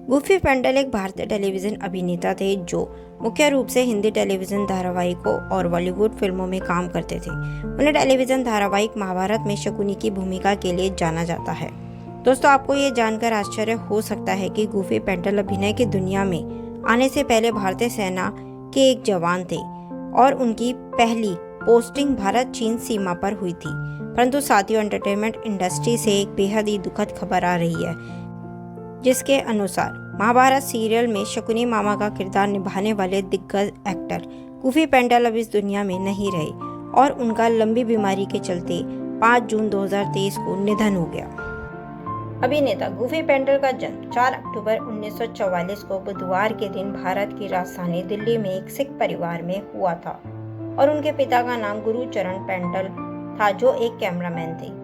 Goofy pandal एक भारतीय television अभिनेता थे जो मुख्य रूप से हिंदी टेलीविज़न धारावाहिकों और बॉलीवुड फिल्मों में काम करते थे। उन्हें टेलीविज़न धारावाहिक महाभारत में शकुनी की भूमिका के लिए जाना जाता है। दोस्तों, आपको ये जानकर आश्चर्य हो सकता है कि गुफी पेंडल अभिनय की दुनिया में आने से पहले भारतीय सेना के एक जवान थे और उनकी पहली पोस्टिंग भारत चीन सीमा पर हुई थी। परंतु साथियों, एंटरटेनमेंट इंडस्ट्री से एक बेहद ही दुखद खबर आ रही है, जिसके अनुसार महाभारत सीरियल में शकुनी मामा का किरदार निभाने वाले दिग्गज एक्टर गुफी पेंडल अब इस दुनिया में नहीं रहे और उनका लंबी बीमारी के चलते 5 जून 2023 को निधन हो गया। अभिनेता गुफी पेंडल का जन्म 4 अक्टूबर 1944 को बुधवार के दिन भारत की राजधानी दिल्ली में एक सिख परिवार में हुआ था और उनके पिता का नाम गुरुचरण पेंडल था, जो एक कैमरामैन थे।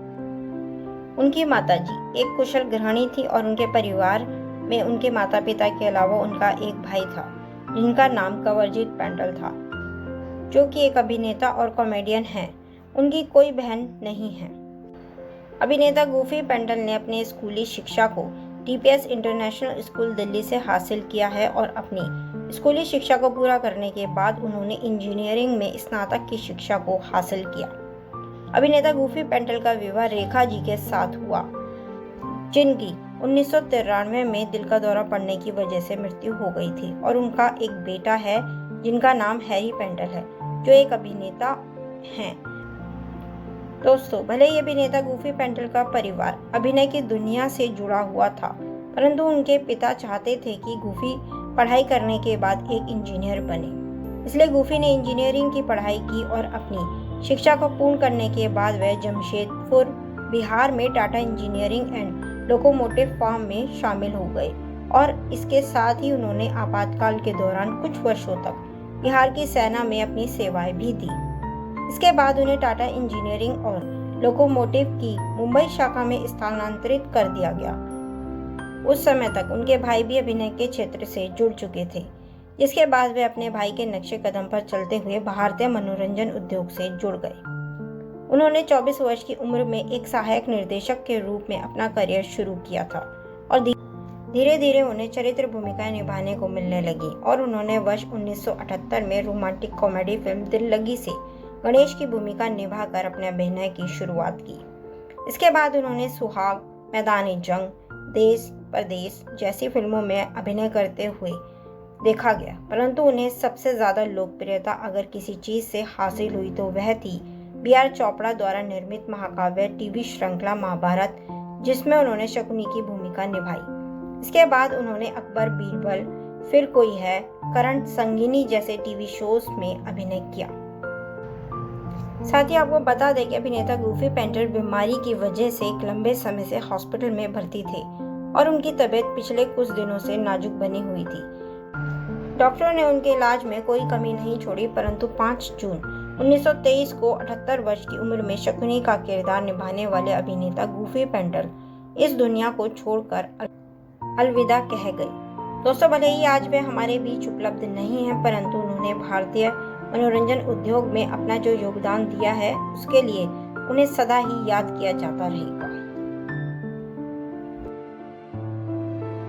उनकी माताजी एक कुशल गृहिणी थी और उनके परिवार में उनके माता पिता के अलावा उनका एक भाई था जिनका नाम कंवरजीत पेंडल था, जो कि एक अभिनेता और कॉमेडियन है। उनकी कोई बहन नहीं है। अभिनेता गुफी पेंडल ने अपनी स्कूली शिक्षा को टीपीएस इंटरनेशनल स्कूल दिल्ली से हासिल किया है और अपनी स्कूली शिक्षा को पूरा करने के बाद उन्होंने इंजीनियरिंग में स्नातक की शिक्षा को हासिल किया। अभिनेता गुफी पेंडल का विवाह रेखा जी के साथ हुआ, जिनकी 1993 में दिल का दौरा पड़ने की वजह से मृत्यु हो गई थी और उनका एक बेटा है जिनका नाम हैरी पेंडल है, जो एक अभिनेता हैं। दोस्तों, भले ही अभिनेता गुफी पेंडल का परिवार अभिनय की दुनिया से जुड़ा हुआ था, परंतु उनके पिता चाहते थे कि गुफी पढ़ाई करने के बाद एक इंजीनियर बने। इसलिए गुफी ने इंजीनियरिंग की पढ़ाई की और अपनी शिक्षा को पूर्ण करने के बाद वह जमशेदपुर, बिहार में Tata engineering and locomotive firm में शामिल हो गए और इसके साथ ही उन्होंने आपातकाल के दौरान कुछ वर्षों तक बिहार की सेना में अपनी सेवाएं भी दी। इसके बाद उन्हें टाटा इंजीनियरिंग और लोकोमोटिव की मुंबई शाखा में स्थानांतरित कर दिया गया। उस समय तक उनके भाई भी अभिनय के क्षेत्र से जुड़ चुके थे, जिसके बाद वे अपने भाई के नक्शे कदम पर चलते हुए भारतीय मनोरंजन उद्योग से जुड़ गए। उन्होंने 24 वर्ष की उम्र में एक सहायक निर्देशक के रूप में अपना करियर शुरू किया था और धीरे धीरे उन्हें चरित्र भूमिकाएं निभाने को मिलने लगी और उन्होंने वर्ष 1978 में रोमांटिक कॉमेडी फिल्म दिल लगी से गणेश की भूमिका निभाकर अपने अभिनय की शुरुआत की। इसके बाद उन्होंने सुहाग, मैदानी जंग, देश परदेश जैसी फिल्मों में अभिनय करते हुए देखा गया, परंतु उन्हें सबसे ज्यादा लोकप्रियता अगर किसी चीज से हासिल हुई तो वह थी बी.आर. चोपड़ा द्वारा निर्मित महाकाव्य टीवी श्रृंखला महाभारत, जिसमें उन्होंने शकुनी की भूमिका निभाई। इसके बाद उन्होंने अकबर, बीरबल, फिर कोई है, करंट, संगिनी जैसे टीवी शोज में अभिनय किया। साथ ही आपको बता दें कि अभिनेता गुफी पेंडल बीमारी की वजह से एक लंबे समय से हॉस्पिटल में भर्ती थे और उनकी तबीयत पिछले कुछ दिनों से नाजुक बनी हुई थी। डॉक्टरों ने उनके इलाज में कोई कमी नहीं छोड़ी, परंतु 5 जून 1923 को 78 वर्ष की उम्र में शकुनी का किरदार निभाने वाले अभिनेता गुफी पेंडल इस दुनिया को छोड़कर अलविदा कह गए। दोस्तों, भले ही आज वे हमारे बीच उपलब्ध नहीं हैं, परंतु उन्होंने भारतीय मनोरंजन उद्योग में अपना जो योगदान दिया है, उसके लिए उन्हें सदा ही याद किया जाता रहेगा।